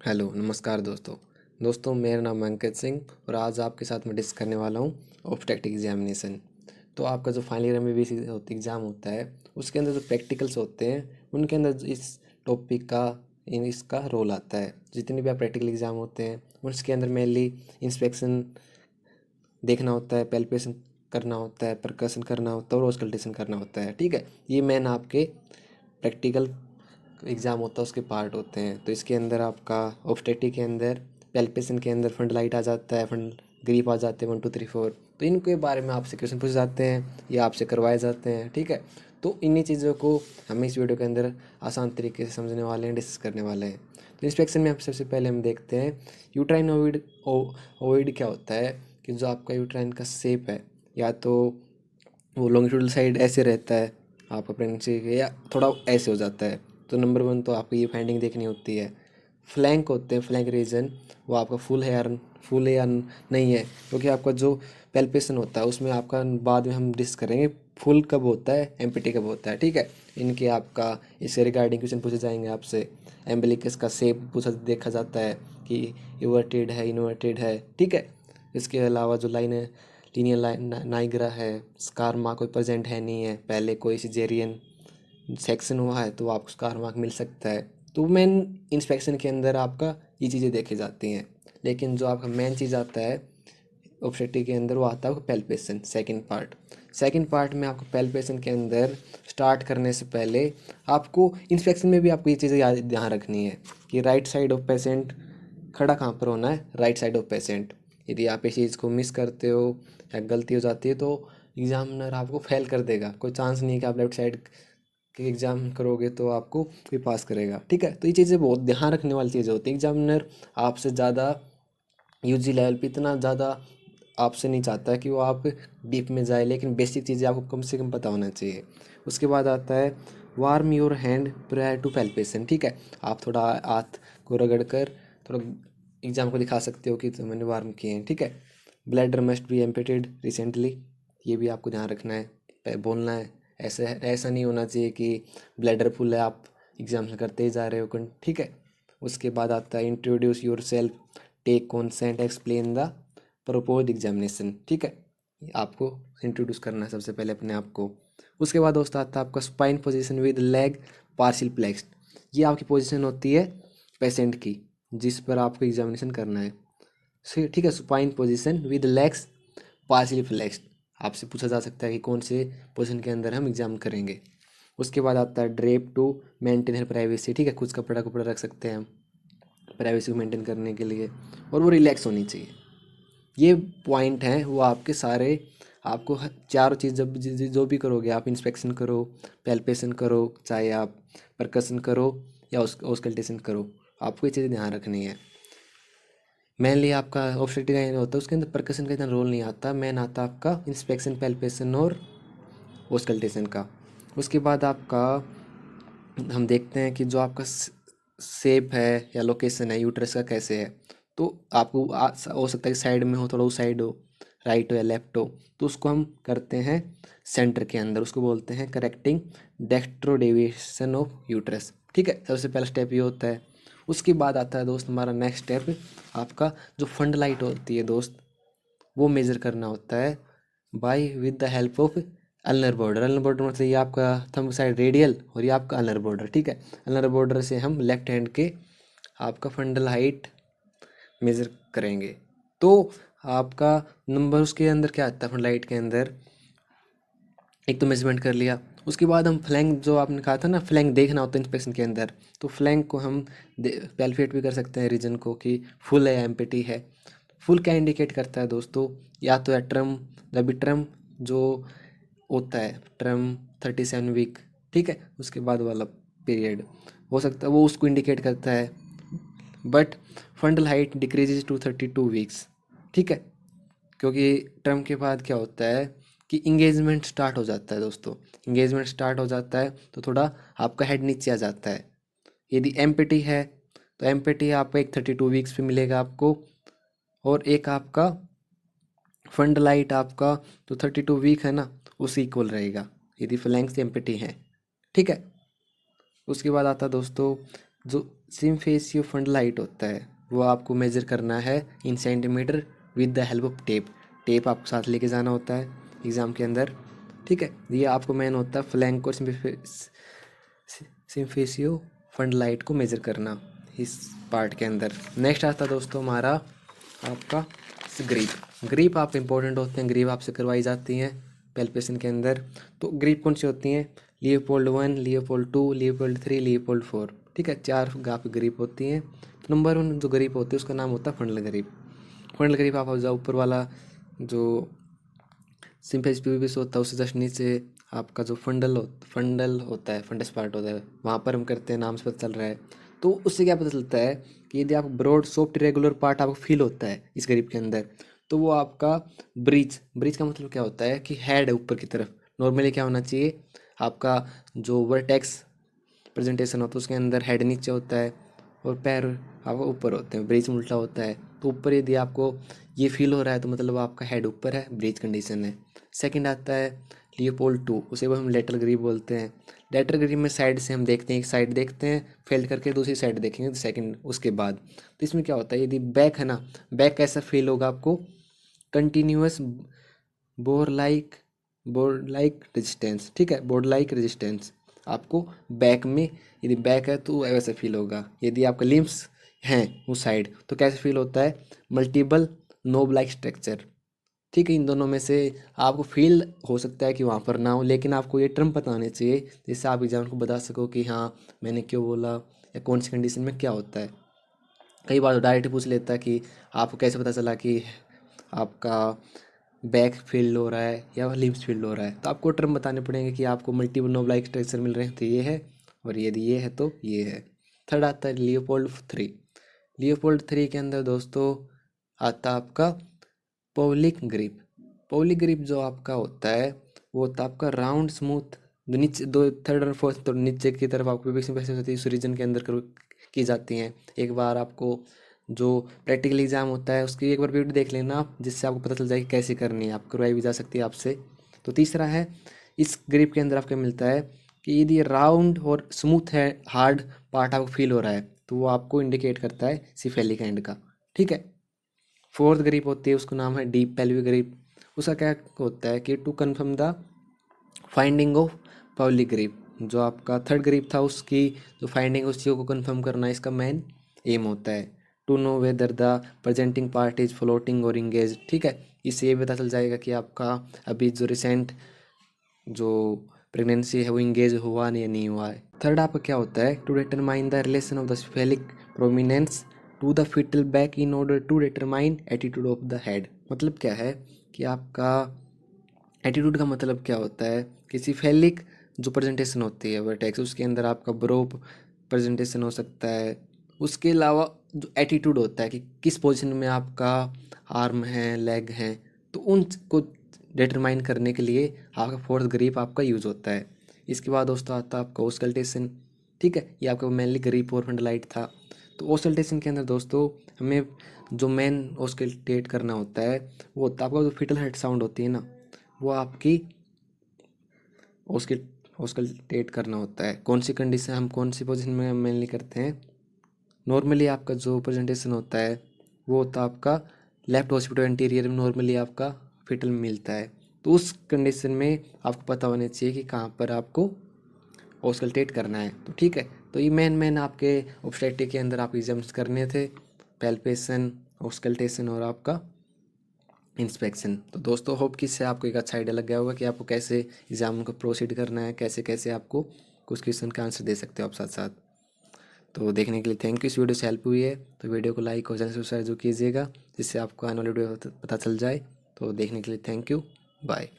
Hello नमस्कार दोस्तों मेरा नाम है अंकित सिंह और आज आपके साथ मैं डिस्कस करने वाला हूँ ऑब्स्टेटिक एग्जामिनेशन। तो आपका जो फाइनल ईयर MBBS एग्ज़ाम होता है उसके अंदर जो प्रैक्टिकल्स होते हैं उनके अंदर इस टॉपिक का इसका रोल आता है। जितने भी आप प्रैक्टिकल एग्ज़ाम होते हैं उसके अंदर मेनली इंस्पेक्शन देखना होता है, पैल्पेशन करना होता है, परकशन करना होता है और ऑस्कल्टेशन करना होता है। ठीक है, ये मेन आपके प्रैक्टिकल एग्ज़ाम होता है उसके पार्ट होते हैं। तो इसके अंदर आपका ऑब्स्टेटिक के अंदर पैल्पेशन के अंदर फंड लाइट आ जाता है, फंड ग्रीप आ जाते हैं 1 2 3 4। तो इनके बारे में आपसे क्वेश्चन पूछे जाते हैं या आपसे करवाए जाते हैं। ठीक है, तो इन्हीं चीज़ों को हम इस वीडियो के अंदर आसान तरीके से समझने वाले हैं, डिस्कस करने वाले हैं। तो इंस्पेक्शन में आप सबसे पहले हम देखते हैं यूट्राइन ओविड क्या होता है कि जो आपका यूट्राइन का शेप है, या तो वो लॉन्गिट्यूडल साइड ऐसे रहता है आपका प्रेगनेंसी के, या थोड़ा ऐसे हो जाता है। तो नंबर 1 तो आपको ये फाइंडिंग देखनी होती है। फ्लैंक होते हैं, फ्लैंक रीजन वो आपका फुल है या नहीं है, क्योंकि आपका जो पैल्पेशन होता है उसमें आपका बाद में हम डिस्कस करेंगे फुल कब होता है, एम्प्टी कब होता है। ठीक है, इनके आपका इससे रिगार्डिंग क्वेश्चन पूछे जाएंगे आपसे। एम्बिलिकस का शेप पूछा देखा जाता है कि इन्वर्टेड है, इन्वर्टेड है। ठीक है, इसके अलावा जो लाइन है लीनियर लाइन नाइग्रा है, स्कार मार्क कोई प्रेजेंट है नहीं है, पहले कोई सिजेरियन सेक्शन हुआ है तो आपको स्कार मार्क मिल सकता है। तो मेन इंस्पेक्शन के अंदर आपका ये चीज़ें देखी जाती हैं। लेकिन जो आपका मेन चीज़ आता है ऑब्स्टेटिक के अंदर वो आता है आपको पैल्पेशन। सेकंड पार्ट में आपको पैल्पेशन के अंदर स्टार्ट करने से पहले आपको इंस्पेक्शन में भी आपको ये चीज़ें ध्यान रखनी है कि राइट साइड ऑफ पेशेंट खड़ा कहाँ पर होना है, राइट साइड ऑफ पेशेंट। यदि आप इस चीज़ को मिस करते हो या गलती हो जाती है तो एग्जामिनर आपको फेल कर देगा। कोई चांस नहीं है कि आप लेफ्ट साइड के एग्ज़ाम करोगे तो आपको कोई पास करेगा। ठीक है, तो ये चीज़ें बहुत ध्यान रखने वाली चीज़ें होती है। एग्जामिनर आपसे ज़्यादा यूजी लेवल पे इतना ज़्यादा आपसे नहीं चाहता है कि वो आप डीप में जाए, लेकिन बेसिक चीज़ें आपको कम से कम पता होना चाहिए। उसके बाद आता है warm your hand prior to palpation. ठीक है, आप थोड़ा हाथ को रगड़ कर थोड़ा एग्ज़ाम को दिखा सकते हो कि तो मैंने वार्म किए हैं। ठीक है, ब्लैडर मस्ट बी एम्पिटेड रिसेंटली, ये भी आपको ध्यान रखना है, बोलना है। ऐसा नहीं होना चाहिए कि ब्लैडर फुल है आप एग्ज़ाम से करते ही जा रहे हो। ठीक है, उसके बाद आता है introduce yourself, take consent, explain the proposed examination. ठीक है, आपको इंट्रोड्यूस करना है सबसे पहले अपने आप को। उसके बाद दोस्त आता है आपका spine position with leg partial flexed. ये आपकी पोजीशन होती है पेशेंट की जिस पर आपको एग्जामिनेशन करना है। ठीक है, supine position with legs partially flexed आपसे पूछा जा सकता है कि कौन से पोजीशन के अंदर हम एग्जाम करेंगे। उसके बाद आता है ड्रेप टू मेंटेन प्राइवेसी। ठीक है, कुछ कपड़ा कपड़ा रख सकते हैं हम प्राइवेसी को मेंटेन करने के लिए, और वो रिलैक्स होनी चाहिए। ये पॉइंट हैं वो आपके सारे। आपको चारों चीज़ जब जो भी करोगे आप, इंस्पेक्शन करो, पैल्पेशन करो, चाहे आप परकशन करो या ऑस्कल्टेशन करो, आपको ये चीज़ें ध्यान रखनी है। मेनली आपका ऑब्स्टेटिक का होता है उसके अंदर परकशन का इतना रोल नहीं आता, मेन आता है आपका इंस्पेक्शन, पैल्पेशन और ऑस्कल्टेशन का। उसके बाद आपका हम देखते हैं कि जो आपका शेप है या लोकेशन है यूट्रस का कैसे है। तो आपको हो सकता है कि साइड में हो, थोड़ा उस साइड हो, राइट हो या लेफ्ट हो। तो उसको हम करते हैं सेंटर के अंदर, उसको बोलते हैं correcting dextro deviation of uterus. ठीक है, सबसे पहला स्टेप ये होता है। उसके बाद आता है दोस्त हमारा नेक्स्ट स्टेप, आपका जो फंड लाइट होती है दोस्त वो मेज़र करना होता है by with the help of ulnar border. Ulnar border मतलब ये आपका थंब साइड रेडियल और ये आपका अल्नर बॉर्डर। ठीक है, अल्नर बॉर्डर से हम लेफ्ट हैंड के आपका फंडल हाइट मेज़र करेंगे। तो आपका नंबर उसके अंदर क्या आता है फंडल हाइट के अंदर, एक तो मेजरमेंट कर लिया। उसके बाद हम फ्लैंक, जो आपने कहा था ना फ्लैंक देखना होता है इंस्पेक्शन के अंदर, तो फ्लैंक को हम पैल्पेट भी कर सकते हैं रीजन को कि फुल है या एम्प्टी है। फुल क्या इंडिकेट करता है दोस्तों, या तो है ट्रम, जब भी ट्रम जो होता है ट्रम 37 वीक, ठीक है, उसके बाद वाला पीरियड हो सकता है वो उसको इंडिकेट करता है। But fundal height decreases to 32 weeks. ठीक है, क्योंकि टर्म के बाद क्या होता है कि इंगेजमेंट स्टार्ट हो जाता है दोस्तों। इंगेजमेंट स्टार्ट हो जाता है तो थोड़ा आपका हेड नीचे आ जाता है। यदि एम्पिटी है तो एम्पिटी आपका एक 32 वीक्स पे मिलेगा आपको, और एक आपका फंड लाइट आपका तो 32 वीक है ना उसी इक्वल रहेगा यदि फ्लैंक्स एम्पिटी है। ठीक है, उसके बाद आता है दोस्तों जो सिम्फेसियो फंडलाइट होता है वो आपको मेजर करना है इन centimetre with the help of tape. Tape आपको साथ लेके जाना होता है एग्ज़ाम के अंदर, ठीक है। ये आपको मेन होता है फ्लैंक और सिम्फेसियो फंडलाइट को मेजर करना इस पार्ट के अंदर। नेक्स्ट आता है दोस्तों हमारा आपका ग्रीप। ग्रीप आप इम्पोर्टेंट होते हैं, ग्रीप आपसे करवाई जाती हैं पैल्पेशन के अंदर। तो ग्रीप कौन सी होती हैं? लियोपोल्ड 1, लियोपोल्ड 2, लियोपोल्ड 3, लियोपोल्ड 4, ठीक है। 4 आपकी ग्रीप होती हैं। तो नंबर 1 जो ग्रीप होती है उसका नाम होता है फंडल ग्रीप। फंडल ग्रीप आप जो ऊपर वाला जो सिम्पेस प्यूबिस होता है उससे जस्ट नीचे आपका जो फंडल होता है, फंडस पार्ट होता है, वहाँ पर हम करते हैं, नाम से पता चल रहा है। तो उससे क्या पता चलता है कि यदि आप ब्रॉड सॉफ्ट रेगुलर पार्ट आपको फील होता है इस ग्रिप के अंदर, तो वो आपका ब्रीच। ब्रीच का मतलब क्या होता है कि हेड है ऊपर की तरफ। नॉर्मली क्या होना चाहिए, आपका जो वर्टेक्स प्रेजेंटेशन होता है उसके अंदर हेड नीचे होता है और पैर आपका ऊपर होते हैं, ब्रीच उल्टा होता है। तो ऊपर यदि आपको ये फील हो रहा है तो मतलब आपका हेड ऊपर है, ब्रीच कंडीशन है। सेकंड आता है लियोपोल्ड 2, उसे वो हम लेटरल ग्रिप बोलते हैं। लेटरल ग्रिप में साइड से हम देखते हैं, एक साइड देखते हैं फेल्ड करके, दूसरी साइड देखेंगे सेकंड उसके बाद। तो इसमें क्या होता है, यदि बैक है ना, बैक कैसा फील होगा आपको, कंटिन्यूअस बोर लाइक रेजिस्टेंस, ठीक है, बोर्ड लाइक रेजिस्टेंस आपको बैक में, यदि बैक है तो वैसा फील होगा। यदि आपका लिम्स हैं उस साइड तो कैसे फील होता है, मल्टीपल नोब लाइक स्ट्रक्चर, ठीक है। इन दोनों में से आपको फील हो सकता है कि वहाँ पर ना हो, लेकिन आपको ये टर्म पता होने चाहिए जिससे आप एग्जाम को बता सको कि हाँ मैंने क्यों बोला या कौन सी कंडीशन में क्या होता है। कई बार तो डायरेक्ट पूछ लेता है कि आपको कैसे पता चला कि आपका बैक फील्ड हो रहा है या लिम्स फील्ड हो रहा है। तो आपको टर्म बताने पड़ेंगे कि आपको मल्टीपल नोब लाइक स्ट्रक्चर मिल रहे हैं तो ये है, और यदि ये है तो ये है। थर्ड आता है लियोपोल्ड 3। लियोपोल्ड 3 के अंदर दोस्तों आता आपका पॉलिक ग्रिप। पॉलिक ग्रिप जो आपका होता है वो होता है आपका राउंड स्मूथ, जो नीचे दो थर्ड और फोर्थ तो नीचे की तरफ आपको पैसे होती है, इस रीजन के अंदर की जाती हैं। एक बार आपको जो प्रैक्टिकल एग्जाम होता है उसकी एक बार वीडियो देख लेना आप, जिससे आपको पता चल जाए कि कैसे करनी है, आप करवाई भी जा सकती है आपसे। तो तीसरा है इस ग्रिप के अंदर आपको मिलता है कि यदि राउंड और स्मूथ है हार्ड पार्ट आपको फील हो रहा है तो वो आपको इंडिकेट करता है सिफेलिक हैंड का, ठीक है। फोर्थ ग्रिप होती है उसका नाम है डीप पेल्विक ग्रिप। उसका क्या होता है कि to confirm the finding of Pawlik grip. जो आपका थर्ड ग्रिप था उसकी जो फाइंडिंग उस चीज़ को कन्फर्म करना इसका मेन एम होता है। To know whether the presenting part is floating और इंगेज, ठीक है। इससे ये पता चल जाएगा कि आपका अभी जो रिसेंट जो प्रेगनेंसी है वो इंगेज हुआ नहीं या नहीं हुआ है। थर्ड आपका क्या होता है, to determine the relation of the cephalic prominence to the fetal back in order to determine attitude of the head. मतलब क्या है कि आपका एटीट्यूड का मतलब क्या होता है, किसी फेलिक जो प्रेजेंटेशन होती है वर्टेक्स उसके अंदर आपका ब्रोप प्रेजेंटेशन हो सकता है। उसके अलावा जो एटीट्यूड होता है कि किस पोजीशन में आपका आर्म है, लेग है, तो उन को डिटरमाइन करने के लिए आपका फोर्थ ग्रिप आपका यूज़ होता है। इसके बाद दोस्तों आता है आपका ऑस्कल्टेशन, ठीक है। ये आपका मेनली ग्रिप और फंडलाइट था। तो ऑस्कल्टेशन के अंदर दोस्तों हमें जो मेन ऑस्कल्टेट करना होता है वो होता है आपका जो फिटल हेड साउंड होती है ना, वो आपकी ऑस्कल्टेट करना होता है। कौन सी कंडीशन हम कौन सी पोजीशन में मेनली करते हैं, नॉर्मली आपका जो प्रेजेंटेशन होता है वो होता है आपका लेफ्ट ऑक्सीपिटल एंटीरियर में, नॉर्मली आपका फिटल में मिलता है। तो उस कंडीशन में आपको पता होना चाहिए कि कहाँ पर आपको ऑस्कल्टेट करना है, तो ठीक है। तो ये मेन आपके ऑब्स्टेट्रिक के अंदर आप एग्जाम्स करने थे, पैल्पेशन, ऑस्कल्टेशन और आपका इंस्पेक्शन। तो दोस्तों होप कि इससे आपको एक अच्छा आइडिया लग गया होगा कि आपको कैसे एग्जाम को प्रोसीड करना है, कैसे कैसे आपको कुछ क्वेश्चन का आंसर दे सकते हो आप साथ साथ। तो देखने के लिए थैंक यू। इस वीडियो से हेल्प हुई है तो वीडियो को लाइक और चैनल सब्सक्राइब जरूर कीजिएगा, जिससे आपको आने वाली वीडियो पता चल जाए। तो देखने के लिए थैंक यू, बाय।